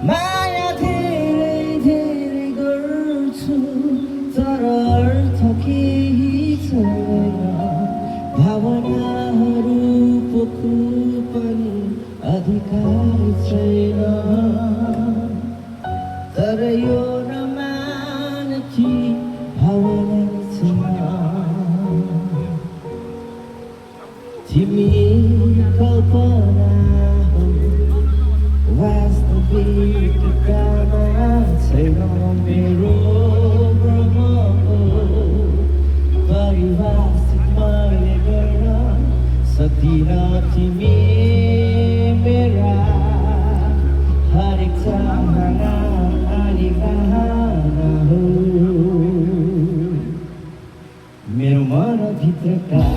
माया धेरै धेरै गर्छु तर अर्थ केही छैन भावनाहरू पोख्नु पनि अधिकार छैन तर यो नमान कि भावना छैन तिमी कल्पना हो वास्तविकतामा छैन मेरो भ्रम हो परिभाषित मैले गर्न सक्दिन तिमी मेरा हरेक चाहना अनि कहाना हो मेरो मनभित्रका